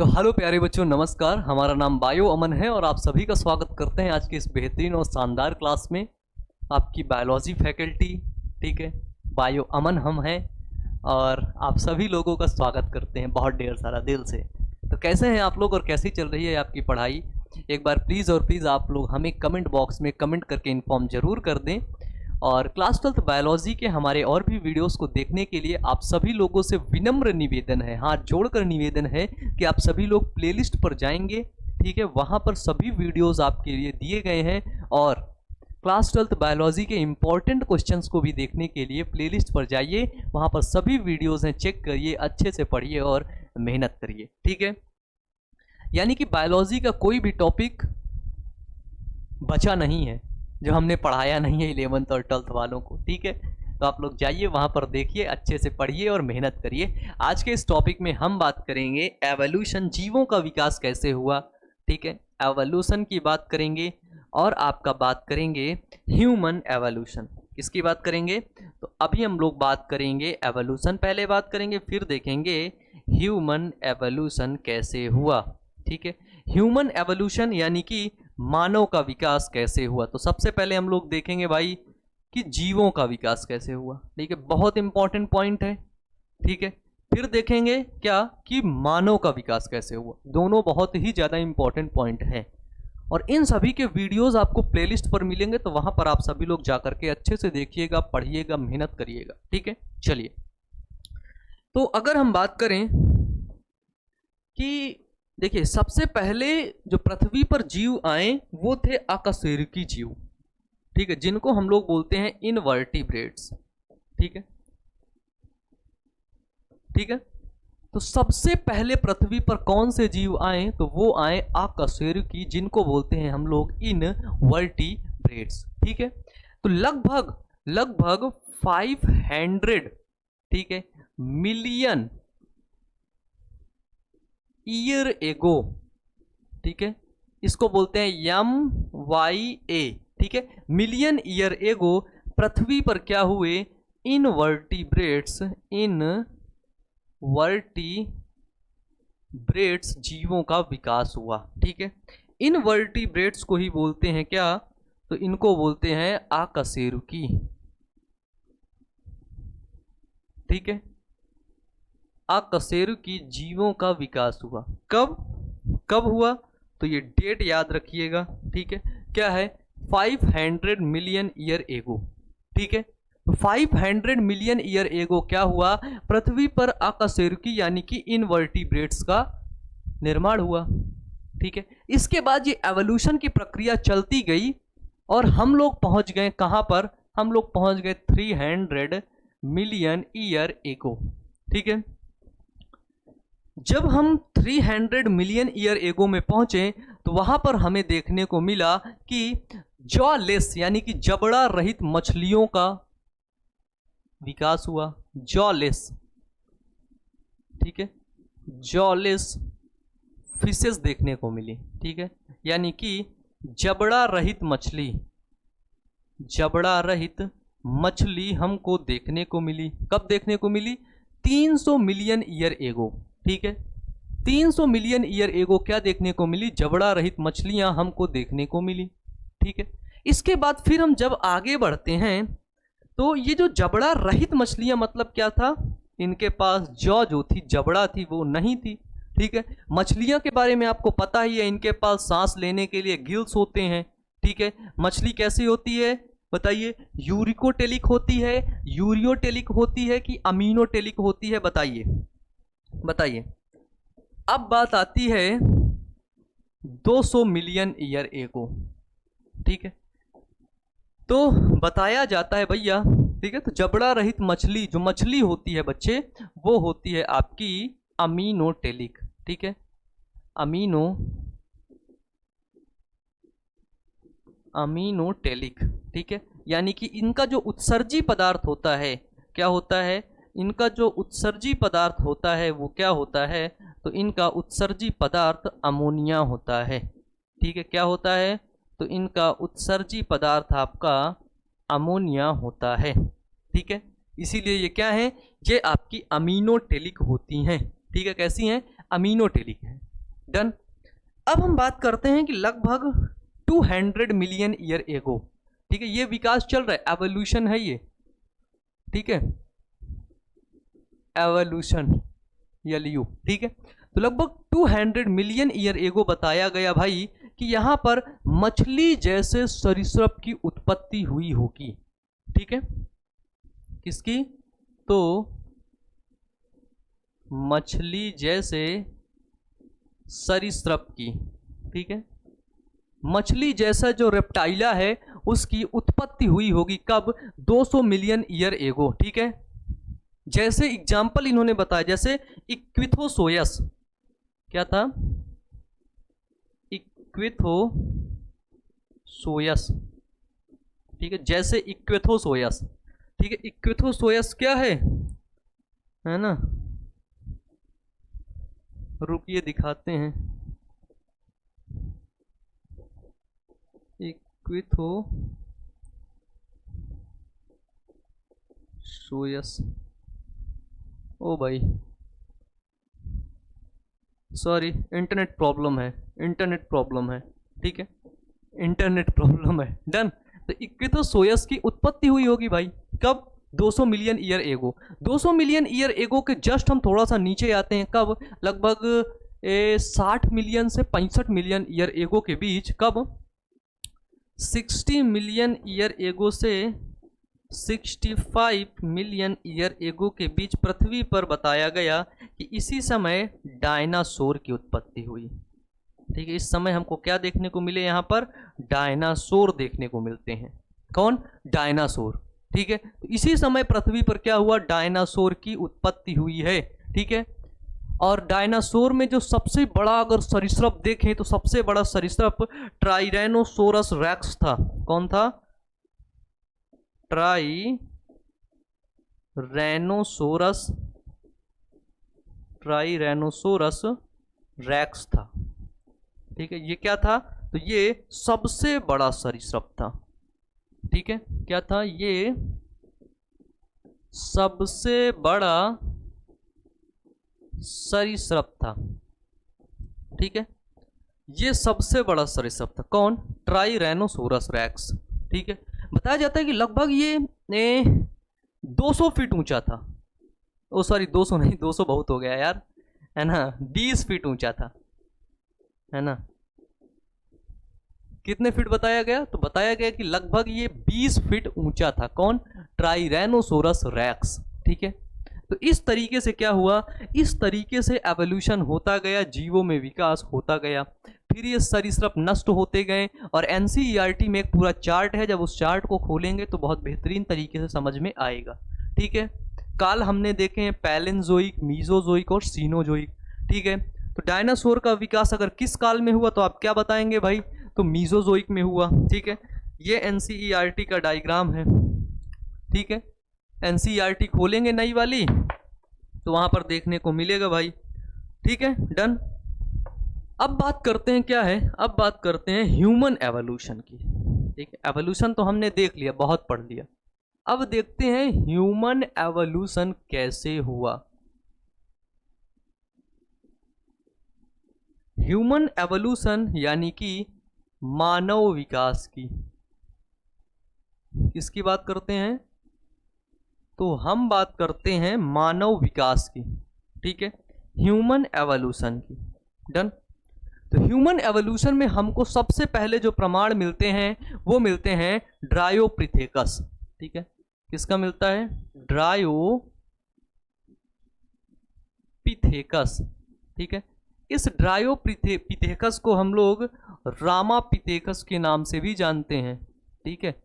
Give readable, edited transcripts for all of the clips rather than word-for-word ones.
तो हेलो प्यारे बच्चों, नमस्कार। हमारा नाम बायो अमन है और आप सभी का स्वागत करते हैं आज की इस बेहतरीन और शानदार क्लास में। आपकी बायोलॉजी फैकल्टी, ठीक है, बायो अमन हम हैं और आप सभी लोगों का स्वागत करते हैं बहुत ढेर सारा दिल से। तो कैसे हैं आप लोग और कैसी चल रही है आपकी पढ़ाई? एक बार प्लीज़ आप लोग हमें कमेंट बॉक्स में कमेंट करके इन्फॉर्म ज़रूर कर दें। और क्लास 12th बायोलॉजी के हमारे और भी वीडियोस को देखने के लिए आप सभी लोगों से विनम्र निवेदन है, हाथ जोड़कर निवेदन है कि आप सभी लोग प्लेलिस्ट पर जाएंगे, ठीक है, वहाँ पर सभी वीडियोस आपके लिए दिए गए हैं। और क्लास 12th बायोलॉजी के इम्पॉर्टेंट क्वेश्चंस को भी देखने के लिए प्लेलिस्ट पर जाइए, वहाँ पर सभी वीडियोज़ हैं, चेक करिए, अच्छे से पढ़िए और मेहनत करिए, ठीक है। यानी कि बायोलॉजी का कोई भी टॉपिक बचा नहीं है जो हमने पढ़ाया नहीं है 11th और 12th वालों को, ठीक है। तो आप लोग जाइए वहाँ पर, देखिए, अच्छे से पढ़िए और मेहनत करिए। आज के इस टॉपिक में हम बात करेंगे एवोल्यूशन, जीवों का विकास कैसे हुआ, ठीक है, एवोल्यूशन की बात करेंगे। और आपका बात करेंगे ह्यूमन एवोल्यूशन। किसकी बात करेंगे? तो अभी हम लोग बात करेंगे एवोल्यूशन, पहले बात करेंगे, फिर देखेंगे ह्यूमन एवोल्यूशन कैसे हुआ, ठीक है। ह्यूमन एवोल्यूशन यानी कि मानव का विकास कैसे हुआ। तो सबसे पहले हम लोग देखेंगे भाई कि जीवों का विकास कैसे हुआ, ठीक है, बहुत इंपॉर्टेंट पॉइंट है, ठीक है। फिर देखेंगे क्या कि मानव का विकास कैसे हुआ, दोनों बहुत ही ज़्यादा इंपॉर्टेंट पॉइंट हैं। और इन सभी के वीडियोस आपको प्लेलिस्ट पर मिलेंगे, तो वहां पर आप सभी लोग जाकर के अच्छे से देखिएगा, पढ़िएगा, मेहनत करिएगा, ठीक है। चलिए, तो अगर हम बात करें कि देखिए, सबसे पहले जो पृथ्वी पर जीव आए वो थे अकशेरुकी जीव, ठीक है, जिनको हम लोग बोलते हैं इनवर्टिब्रेट्स, ठीक है, ठीक है। तो सबसे पहले पृथ्वी पर कौन से जीव आए? तो वो आए अकशेरुकी, जिनको बोलते हैं हम लोग इनवर्टिब्रेट्स, ठीक है। तो लगभग लगभग 500, ठीक है, मिलियन ईयर एगो, ठीक है, इसको बोलते हैं MYA, ठीक है, मिलियन ईयर एगो पृथ्वी पर क्या हुए? इनवर्टिब्रेट्स जीवों का विकास हुआ, ठीक है। इनवर्टिब्रेट्स को ही बोलते हैं क्या? तो इनको बोलते हैं अकशेरुकी, ठीक है। अकशेरुकी जीवों का विकास हुआ। कब कब हुआ? तो ये डेट याद रखिएगा, ठीक है, क्या है? 500 मिलियन ईयर एगो, ठीक है। तो 500 मिलियन ईयर एगो क्या हुआ? पृथ्वी पर अकशेरुकी यानी कि इनवर्टिब्रेट्स का निर्माण हुआ, ठीक है। इसके बाद ये एवोल्यूशन की प्रक्रिया चलती गई और हम लोग पहुंच गए कहां पर? हम लोग पहुंच गए 300 मिलियन ईयर एगो, ठीक है। जब हम 300 मिलियन ईयर एगो में पहुंचे तो वहां पर हमें देखने को मिला कि जॉलेस यानी कि जबड़ा रहित मछलियों का विकास हुआ। जॉलेस, ठीक है, जॉलेस फिशेस देखने को मिली, ठीक है, यानी कि जबड़ा रहित मछली, जबड़ा रहित मछली हमको देखने को मिली। कब देखने को मिली? 300 मिलियन ईयर एगो, ठीक है। 300 मिलियन ईयर एगो क्या देखने को मिली? जबड़ा रहित मछलियां हमको देखने को मिली, ठीक है। इसके बाद फिर हम जब आगे बढ़ते हैं तो ये जो जबड़ा रहित मछलियां, मतलब क्या था? इनके पास जॉ जो थी, जबड़ा थी, वो नहीं थी, ठीक है। मछलियां के बारे में आपको पता ही है, इनके पास सांस लेने के लिए गिल्स होते हैं, ठीक है। मछली कैसी होती है बताइए? यूरिकोटेलिक होती है, यूरियोटेलिक होती है कि अमीनोटेलिक होती है? बताइए बताइए। अब बात आती है 200 मिलियन ईयर एगो, ठीक है। तो बताया जाता है भैया, ठीक है, तो जबड़ा रहित मछली, जो मछली होती है बच्चे, वो होती है आपकी अमीनोटेलिक, ठीक है, अमीनोटेलिक, ठीक है। यानी कि इनका जो उत्सर्जी पदार्थ होता है, क्या होता है? इनका जो उत्सर्जी पदार्थ होता है वो क्या होता है? तो इनका उत्सर्जी पदार्थ अमोनिया होता है, ठीक है। क्या होता है? तो इनका उत्सर्जी पदार्थ आपका अमोनिया होता है, ठीक है। इसीलिए ये क्या है? ये आपकी अमीनोटेलिक होती हैं, ठीक है। कैसी हैं? अमीनोटेलिक है। डन। अब हम बात करते हैं कि लगभग 200 मिलियन ईयर एगो, ठीक है, ये विकास चल रहा है, एवोल्यूशन है ये, ठीक है, एवोल्यूशन एलयू, ठीक है। तो लगभग 200 मिलियन ईयर एगो बताया गया भाई कि यहां पर मछली जैसे सरीसृप की उत्पत्ति हुई होगी, ठीक है, किसकी, तो मछली जैसे सरीसृप की, ठीक है, मछली जैसा जो रेप्टाइला है उसकी उत्पत्ति हुई होगी कब, 200 मिलियन ईयर एगो, ठीक है। जैसे एग्जाम्पल इन्होंने बताया, जैसे इक्विथोसोयस, क्या था, इक्विथोसोयस, ठीक है, जैसे इक्विथोसोयस, ठीक है, इक्विथोसोयस क्या है ना, रुकिए दिखाते हैं, इक्विथोसोयस, ओ भाई सॉरी, इंटरनेट प्रॉब्लम है, इंटरनेट प्रॉब्लम है, ठीक है, इंटरनेट प्रॉब्लम है, डन। तो इक्विथोसोयस की उत्पत्ति हुई होगी भाई कब, 200 million year ago. 200 million year ago के जस्ट हम थोड़ा सा नीचे आते हैं, कब, लगभग 60 मिलियन से 65 मिलियन ईयर एगो के बीच, कब, 60 मिलियन ईयर एगो से 65 मिलियन ईयर एगो के बीच पृथ्वी पर बताया गया कि इसी समय डायनासोर की उत्पत्ति हुई, ठीक है। इस समय हमको क्या देखने को मिले, यहाँ पर डायनासोर देखने को मिलते हैं, कौन, डायनासोर, ठीक है। तो इसी समय पृथ्वी पर क्या हुआ, डायनासोर की उत्पत्ति हुई है, ठीक है। और डायनासोर में जो सबसे बड़ा अगर सरीसृप देखें तो सबसे बड़ा सरीसृप ट्राइरेनोसोरस रेक्स था, कौन था, ट्राइरेनोसोरस रेक्स था, ठीक है। ये क्या था, तो ये सबसे बड़ा सरीसृप था, ठीक है, क्या था, ये सबसे बड़ा सरीसृप था, ठीक है, ये सबसे बड़ा सरीसृप था, कौन, ट्राइरेनोसोरस रेक्स, ठीक है। बताया जाता है कि लगभग ये 200 फीट ऊंचा था, ओ सॉरी 200 नहीं, 200 बहुत हो गया यार, है ना, 20 फीट ऊंचा था, है ना। कितने फीट बताया गया, तो बताया गया कि लगभग ये 20 फीट ऊंचा था, कौन, ट्राइरेनोसोरस रेक्स, ठीक है। तो इस तरीके से क्या हुआ, इस तरीके से एवोल्यूशन होता गया, जीवों में विकास होता गया, फिर ये सरीसृप नष्ट होते गए। और एनसीईआरटी में एक पूरा चार्ट है, जब उस चार्ट को खोलेंगे तो बहुत बेहतरीन तरीके से समझ में आएगा, ठीक है। काल हमने देखे हैं पैलेंजोइक, मीजोजोइक और सीनोजोइक, ठीक है। तो डायनासोर का विकास अगर किस काल में हुआ तो आप क्या बताएंगे भाई, तो मीजोजोइक में हुआ, ठीक है। ये एनसीईआरटी का डायग्राम है, ठीक है, एनसीईआरटी खोलेंगे नई वाली तो वहां पर देखने को मिलेगा भाई, ठीक है, डन। अब बात करते हैं क्या है, अब बात करते हैं ह्यूमन एवोल्यूशन की, ठीक है। एवोल्यूशन तो हमने देख लिया, बहुत पढ़ लिया, अब देखते हैं ह्यूमन एवोल्यूशन कैसे हुआ। ह्यूमन एवोल्यूशन यानी कि मानव विकास की, किसकी बात करते हैं, तो हम बात करते हैं मानव विकास की, ठीक है, ह्यूमन एवोल्यूशन की, डन। तो ह्यूमन एवोल्यूशन में हमको सबसे पहले जो प्रमाण मिलते हैं वो मिलते हैं ड्रायोपिथेकस, ठीक है, किसका मिलता है, ड्रायोपिथेकस, ठीक है। इस ड्रायोपिथेकस को हम लोग रामापिथेकस के नाम से भी जानते हैं, ठीक है,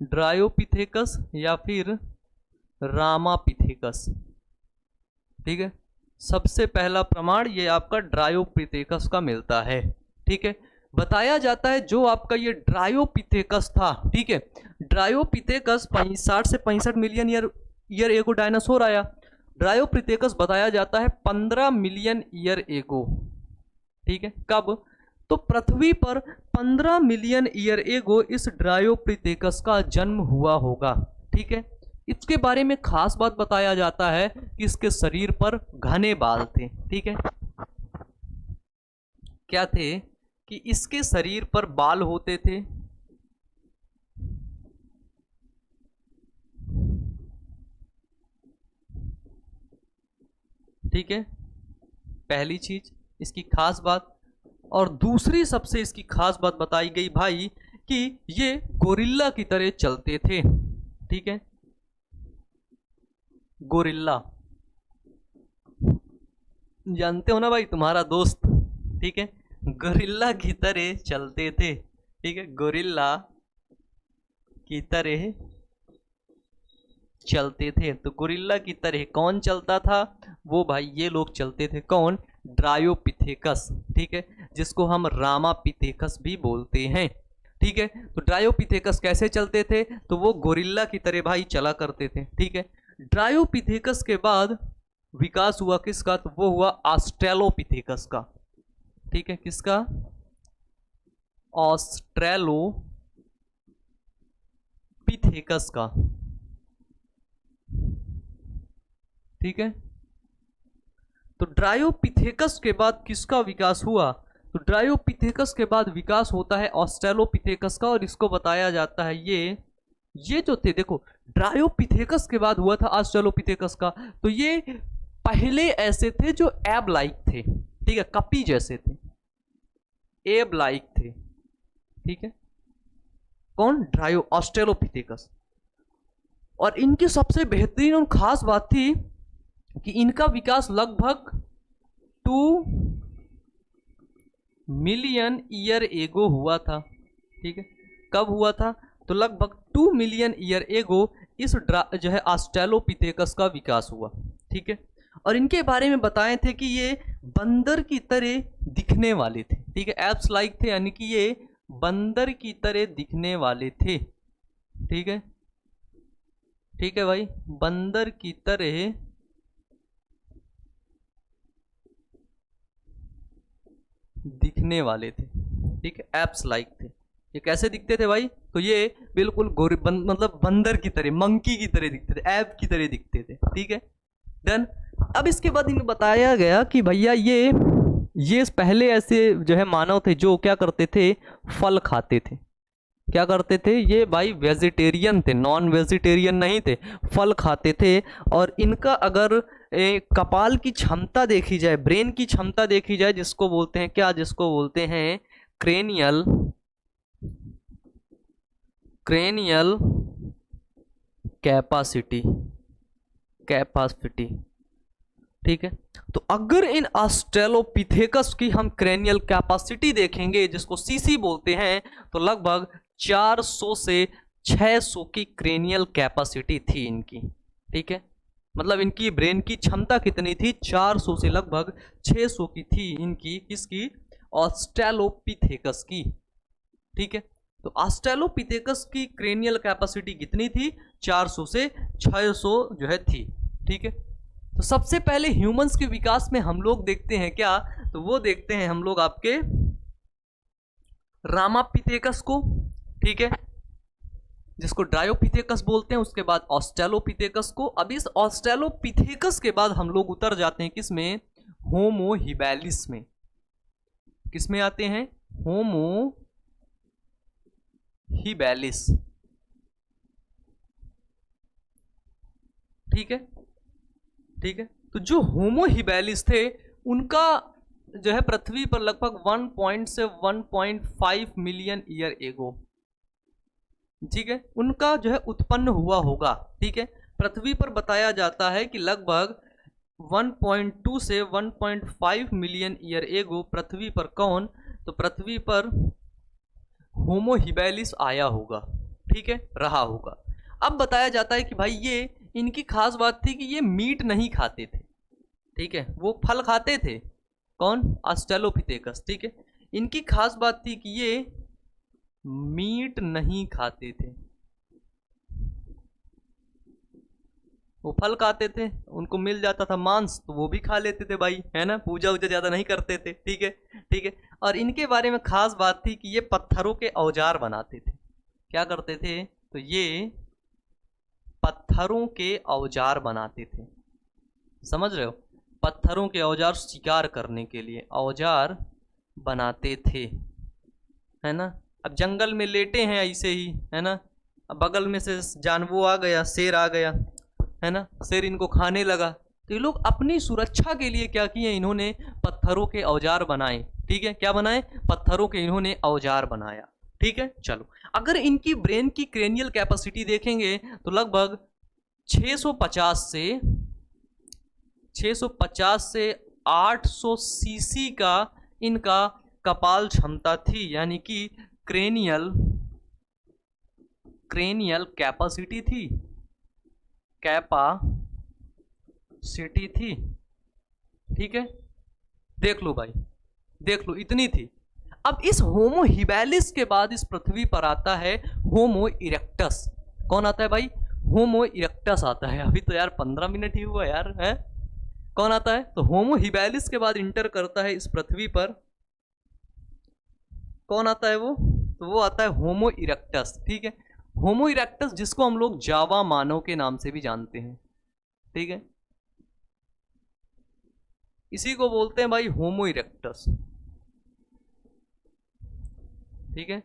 ड्रायोपिथेकस या फिर रामापिथेकस, ठीक है। सबसे पहला प्रमाण ये आपका ड्रायोपिथेकस का मिलता है, ठीक है। बताया जाता है जो आपका ये ड्रायोपिथेकस था, ठीक है, ड्रायोपिथेकस 60 से 65 मिलियन ईयर एगो डायनासोर आया। ड्रायोपिथेकस बताया जाता है 15 मिलियन ईयर एगो, ठीक है, कब, तो पृथ्वी पर 15 मिलियन ईयर एगो इस ड्रायोपिथेकस का जन्म हुआ होगा, ठीक है। इसके बारे में खास बात बताया जाता है कि इसके शरीर पर घने बाल थे, ठीक है, क्या थे कि इसके शरीर पर बाल होते थे, ठीक है, पहली चीज इसकी खास बात। और दूसरी सबसे इसकी खास बात बताई गई भाई कि ये गोरिल्ला की तरह चलते थे, ठीक है, गोरिल्ला, जानते हो ना भाई, तुम्हारा दोस्त, ठीक है, गोरिल्ला की तरह चलते थे, ठीक है, गोरिल्ला की तरह चलते थे। तो गोरिल्ला की तरह कौन चलता था? वो भाई ये लोग चलते थे। कौन? ड्रायोपिथेकस, ठीक है, जिसको हम रामापिथेकस भी बोलते हैं, ठीक है। तो ड्रायोपिथेकस कैसे चलते थे? तो वो गोरिल्ला की तरह भाई चला करते थे, ठीक है। ड्रायोपिथेकस के बाद विकास हुआ किसका? तो वो हुआ ऑस्ट्रेलोपिथेकस का, ठीक है, किसका? ऑस्ट्रेलोपिथेकस का, ठीक है। तो ड्रायोपिथेकस के बाद किसका विकास हुआ? तो ड्रायोपिथेकस के बाद विकास होता है ऑस्ट्रेलोपिथेकस का, और इसको बताया जाता है ये जो थे, देखो, ड्रायोपिथेकस के बाद हुआ था ऑस्ट्रेलोपिथेकस का। तो ये पहले ऐसे थे जो एब लाइक थे, ठीक है, कपी जैसे थे, एब लाइक थे, ठीक है। कौन? ड्रायो ऑस्ट्रेलोपिथेकस। और इनकी सबसे बेहतरीन और खास बात थी कि इनका विकास लगभग 2 मिलियन ईयर एगो हुआ था, ठीक है। कब हुआ था? तो लगभग 2 मिलियन ईयर एगो इस जो है ऑस्ट्रेलोपिथेकस का विकास हुआ, ठीक है। और इनके बारे में बताए थे कि ये बंदर की तरह दिखने वाले थे, ठीक है, एप्स लाइक थे, यानी कि ये बंदर की तरह दिखने वाले थे, ठीक है, ठीक है भाई, बंदर की तरह दिखने वाले थे, ठीक है, एप्स लाइक थे। ये कैसे दिखते थे भाई? तो ये बिल्कुल मतलब बंदर की तरह, मंकी की तरह दिखते थे, ऐप की तरह दिखते थे, ठीक है, डन। अब इसके बाद इन्हें बताया गया कि भैया ये पहले ऐसे जो है मानव थे जो क्या करते थे? फल खाते थे। क्या करते थे? ये भाई वेजिटेरियन थे, नॉन वेजिटेरियन नहीं थे, फल खाते थे। और इनका अगर कपाल की क्षमता देखी जाए, ब्रेन की क्षमता देखी जाए, जिसको बोलते हैं क्या? जिसको बोलते हैं क्रेनियल कैपेसिटी, ठीक है। तो अगर इन ऑस्ट्रेलोपिथेकस की हम क्रेनियल कैपेसिटी देखेंगे, जिसको सीसी बोलते हैं, तो लगभग 400 से 600 की क्रेनियल कैपेसिटी थी इनकी, ठीक है। मतलब इनकी ब्रेन की क्षमता कितनी थी? 400 से लगभग 600 की थी इनकी, किसकी? ऑस्ट्रेलोपिथेकस की, ठीक है। तो ऑस्ट्रेलोपिथेकस की क्रेनियल कैपेसिटी कितनी थी? 400 से 600 जो है थी, ठीक है। तो सबसे पहले ह्यूमंस के विकास में हम लोग देखते हैं क्या? तो वो देखते हैं हम लोग आपके रामापिथेकस को, ठीक है, जिसको ड्रायोपिथेकस बोलते हैं। उसके बाद ऑस्ट्रेलोपिथेकस को। अब इस ऑस्ट्रेलोपिथेकस के बाद हम लोग उतर जाते हैं किस में? होमो हिबैलिस में। किस में आते हैं? होमो हिबैलिस, ठीक है, ठीक है। तो जो होमो हिबैलिस थे, उनका जो है पृथ्वी पर लगभग 1 से 1.5 मिलियन ईयर एगो, ठीक है, उनका जो है उत्पन्न हुआ होगा, ठीक है। पृथ्वी पर बताया जाता है कि लगभग 1.2 से 1.5 मिलियन ईयर एगो पृथ्वी पर कौन? तो पृथ्वी पर होमो हिबैलिस आया होगा, ठीक है, रहा होगा। अब बताया जाता है कि भाई ये इनकी खास बात थी कि ये मीट नहीं खाते थे, ठीक है, वो फल खाते थे। कौन? ऑस्ट्रेलोपिथेकस, ठीक है। इनकी खास बात थी कि ये मीट नहीं खाते थे, वो फल खाते थे, उनको मिल जाता था मांस तो वो भी खा लेते थे भाई, है ना, पूजा वूजा ज्यादा नहीं करते थे, ठीक है, ठीक है। और इनके बारे में खास बात थी कि ये पत्थरों के औजार बनाते थे। क्या करते थे? तो ये पत्थरों के औजार बनाते थे, समझ रहे हो? पत्थरों के औजार शिकार करने के लिए, औजार बनाते थे, है ना। अब जंगल में लेटे हैं ऐसे ही, है ना, अब बगल में से जानवर आ गया, शेर आ गया, है ना, शेर इनको खाने लगा, तो ये लोग अपनी सुरक्षा के लिए क्या किए, इन्होंने पत्थरों के औजार बनाए। ठीक है, क्या बनाए, पत्थरों के इन्होंने औजार बनाया। ठीक है, चलो, अगर इनकी ब्रेन की क्रेनियल कैपेसिटी देखेंगे तो लगभग 650 से 800 सीसी का इनका कपाल क्षमता थी, यानी कि क्रेनियल क्रेनियल कैपेसिटी थी, कैपासिटी थी। ठीक है, देख लो भाई, देख लो, इतनी थी। अब इस होमो हिबेलिस के बाद इस पृथ्वी पर आता है होमो इरेक्टस। कौन आता है भाई, होमो इरेक्टस आता है। अभी तो यार 15 मिनट ही हुआ यार, है। कौन आता है, तो होमो हिबेलिस के बाद इंटर करता है इस पृथ्वी पर, कौन आता है वो, तो वो आता है होमो इरेक्टस। ठीक है, होमो इरेक्टस जिसको हम लोग जावा मानव के नाम से भी जानते हैं। ठीक है, इसी को बोलते हैं भाई होमो इरेक्टस। ठीक है,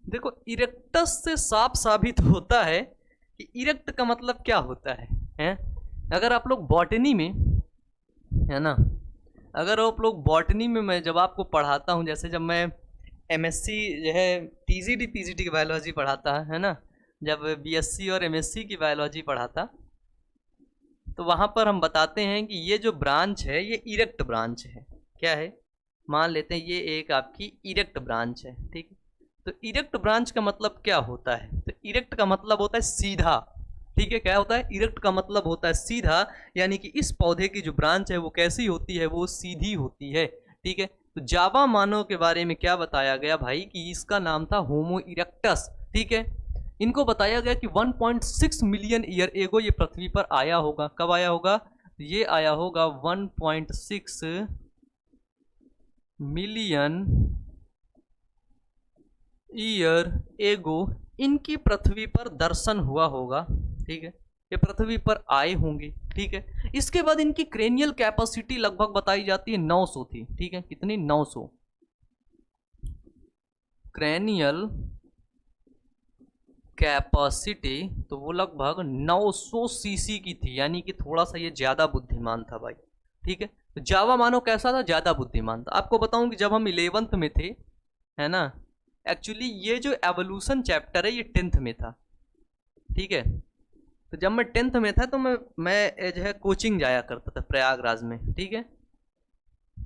देखो, इरेक्टस से साफ साबित होता है कि इरेक्ट का मतलब क्या होता है? अगर आप लोग बॉटनी में, है ना, अगर आप लोग बॉटनी में, मैं जब आपको पढ़ाता हूँ, जैसे जब मैं एमएससी जो है टीजीटी पीजीटी की बायोलॉजी पढ़ाता है ना, जब बीएससी और एमएससी की बायोलॉजी पढ़ाता, तो वहाँ पर हम बताते हैं कि ये जो ब्रांच है ये इरेक्ट ब्रांच है। क्या है, मान लेते हैं ये एक आपकी इरेक्ट ब्रांच है। ठीक है, तो इरेक्ट ब्रांच का मतलब क्या होता है, तो इरेक्ट का मतलब होता है सीधा। ठीक है, क्या होता है, इरेक्ट का मतलब होता है सीधा, यानी कि इस पौधे की जो ब्रांच है वो कैसी होती है, वो सीधी होती है। ठीक है, तो जावा मानव के बारे में क्या बताया गया भाई, कि इसका नाम था होमो इरेक्टस। ठीक है, इनको बताया गया कि 1.6 मिलियन ईयर एगो ये पृथ्वी पर आया होगा। कब आया होगा, ये आया होगा 1.6 मिलियन ईयर एगो इनकी पृथ्वी पर दर्शन हुआ होगा। ठीक है, ये पृथ्वी पर आए होंगे। ठीक है, इसके बाद इनकी क्रेनियल कैपेसिटी लगभग बताई जाती है 900 थी। ठीक है, कितनी, 900 क्रेनियल कैपेसिटी, तो वो लगभग 900 सीसी की थी, यानी कि थोड़ा सा ये ज़्यादा बुद्धिमान था भाई। ठीक है, तो जावा मानो कैसा था, ज़्यादा बुद्धिमान था। आपको बताऊं कि जब हम 11th में थे, है ना, एक्चुअली ये जो एवोल्यूशन चैप्टर है ये 10th में था। ठीक है, तो जब मैं 10th में था तो मैं जो है कोचिंग जाया करता था प्रयागराज में। ठीक है,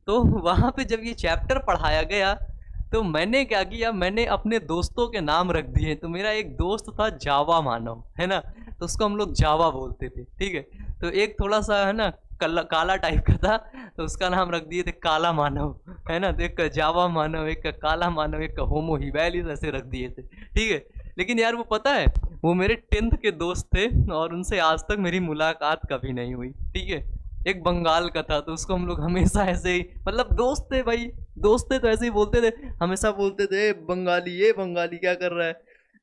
तो वहाँ पे जब ये चैप्टर पढ़ाया गया तो मैंने क्या किया, मैंने अपने दोस्तों के नाम रख दिए। तो मेरा एक दोस्त था जावा मानव, है ना, तो उसको हम लोग जावा बोलते थे। ठीक है, तो एक थोड़ा सा, है ना, काला टाइप का था, तो उसका नाम रख दिए थे काला मानव, है ना, तो एक का जावा मानव, एक का काला मानव, एक का होमो हिबेलिस, ऐसे रख दिए थे। ठीक है, लेकिन यार वो पता है, वो मेरे 10th के दोस्त थे और उनसे आज तक मेरी मुलाकात कभी नहीं हुई। ठीक है, एक बंगाल का था, तो उसको हम लोग हमेशा ऐसे ही, मतलब दोस्त थे भाई, दोस्त थे तो ऐसे ही बोलते थे, हमेशा बोलते थे बंगाली, ये बंगाली क्या कर रहा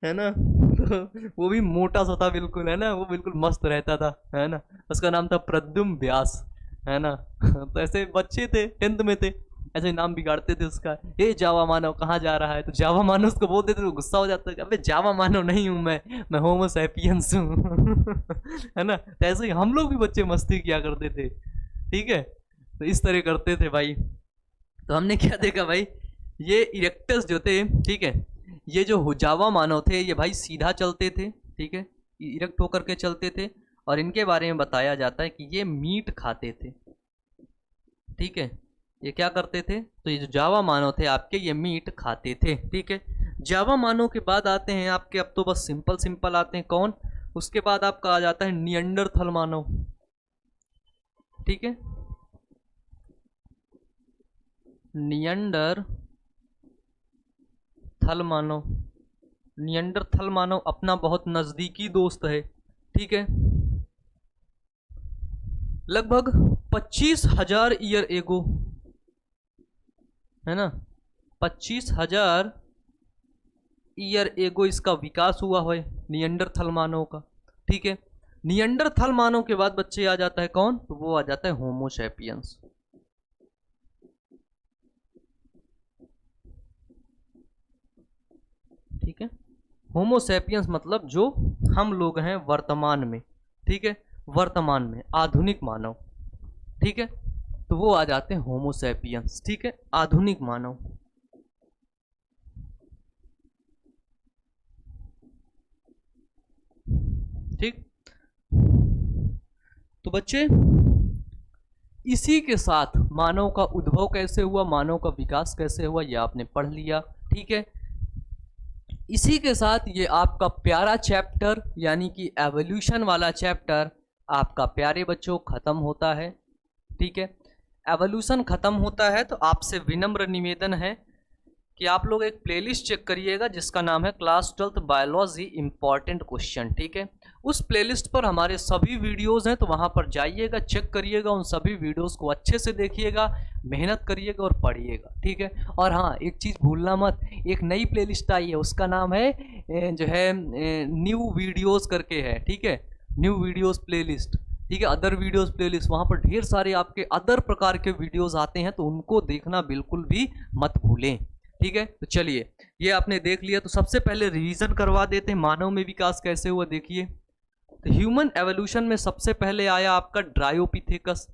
है ना। तो वो भी मोटा सा था बिल्कुल, है ना, वो बिल्कुल मस्त रहता था, है ना, उसका नाम था प्रद्युम्न व्यास, है ना। तो ऐसे बच्चे थे, 10th में थे, ऐसे नाम बिगाड़ते थे उसका, ये जावा मानव कहाँ जा रहा है, तो जावा मानव उसको बोलते थे, तो गुस्सा हो जाता है, अबे जावा मानव नहीं हूँ मैं होमो सैपियंस हूँ। है ना, तो ऐसे ही हम लोग भी बच्चे मस्ती किया करते थे। ठीक है, तो इस तरह करते थे भाई। तो हमने क्या देखा भाई, ये इरेक्टस जो थे, ठीक है, ये जो जावा मानव थे ये भाई सीधा चलते थे। ठीक है, इरेक्ट होकर के चलते थे, और इनके बारे में बताया जाता है कि ये मीट खाते थे। ठीक है, ये क्या करते थे, तो ये जो जावा मानव थे आपके, ये मीट खाते थे। ठीक है, जावा मानव के बाद आते हैं आपके, अब तो बस सिंपल सिंपल आते हैं, कौन, उसके बाद आपका आ जाता है नियंडरथल मानव। ठीक है, नियंडरथल मानव, नियंडरथल मानव अपना बहुत नज़दीकी दोस्त है। ठीक है, लगभग 25,000 ईयर एगो, है ना, 25,000 ईयर एगो इसका विकास हुआ है नियंडरथल मानव का। ठीक है, नियंडरथल मानव के बाद बच्चे आ जाता है कौन, तो वो आ जाता है होमो सैपियंस। ठीक है। होमो सैपियंस मतलब जो हम लोग हैं वर्तमान में, ठीक है, वर्तमान में आधुनिक मानव, ठीक है, तो वो आ जाते हैं होमो सैपियंस, ठीक है, आधुनिक मानव। ठीक। तो बच्चे इसी के साथ मानव का उद्भव कैसे हुआ, मानव का विकास कैसे हुआ, यह आपने पढ़ लिया, ठीक है। इसी के साथ ये आपका प्यारा चैप्टर यानी कि एवोल्यूशन वाला चैप्टर आपका प्यारे बच्चों खत्म होता है, ठीक है। एवोल्यूशन खत्म होता है तो आपसे विनम्र निवेदन है कि आप लोग एक प्लेलिस्ट चेक करिएगा जिसका नाम है class 12th biology important question, ठीक है। उस प्लेलिस्ट पर हमारे सभी वीडियोस हैं, तो वहां पर जाइएगा, चेक करिएगा, उन सभी वीडियोस को अच्छे से देखिएगा, मेहनत करिएगा और पढ़िएगा, ठीक है। और हाँ, एक चीज़ भूलना मत, एक नई प्लेलिस्ट आई है, उसका नाम है जो है न्यू वीडियोज़ करके है, ठीक है, न्यू वीडियोज़ प्लेलिस्ट, ठीक है, अदर वीडियोज़ प्लेलिस्ट। वहाँ पर ढेर सारे आपके अदर प्रकार के वीडियोज़ आते हैं, तो उनको देखना बिल्कुल भी मत भूलें, ठीक है। तो चलिए, ये आपने देख लिया, तो सबसे पहले रिवीजन करवा देते हैं मानव में विकास कैसे हुआ। देखिए, तो ह्यूमन एवोल्यूशन में सबसे पहले आया आपका Dryopithecus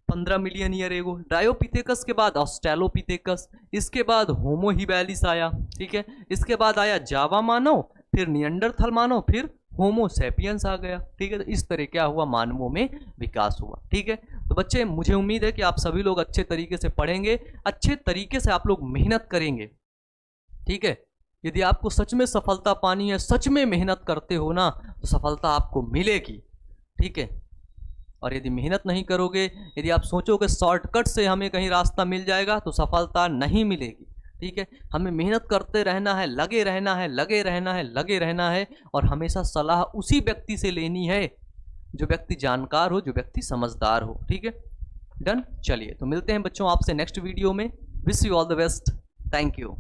15 million year ago. Dryopithecus के बाद ऑस्ट्रेलोपिथेकस, इसके बाद होमो हिबैलिस आया, ठीक है। इसके बाद आया जावा मानव, फिर नियंडरथल मानव, फिर होमो सैपियंस आ गया, ठीक है। तो इस तरह क्या हुआ, मानवों में विकास हुआ, ठीक है। तो बच्चे मुझे उम्मीद है कि आप सभी लोग अच्छे तरीके से पढ़ेंगे, अच्छे तरीके से आप लोग मेहनत करेंगे, ठीक है। यदि आपको सच में सफलता पानी है, सच में मेहनत करते हो ना, तो सफलता आपको मिलेगी, ठीक है। और यदि मेहनत नहीं करोगे, यदि आप सोचोगे शॉर्टकट से हमें कहीं रास्ता मिल जाएगा, तो सफलता नहीं मिलेगी, ठीक है। हमें मेहनत करते रहना है, लगे रहना है, लगे रहना है, लगे रहना है, और हमेशा सलाह उसी व्यक्ति से लेनी है जो व्यक्ति जानकार हो, जो व्यक्ति समझदार हो, ठीक है। डन। चलिए, तो मिलते हैं बच्चों आपसे नेक्स्ट वीडियो में। Wish you all the best. Thank you.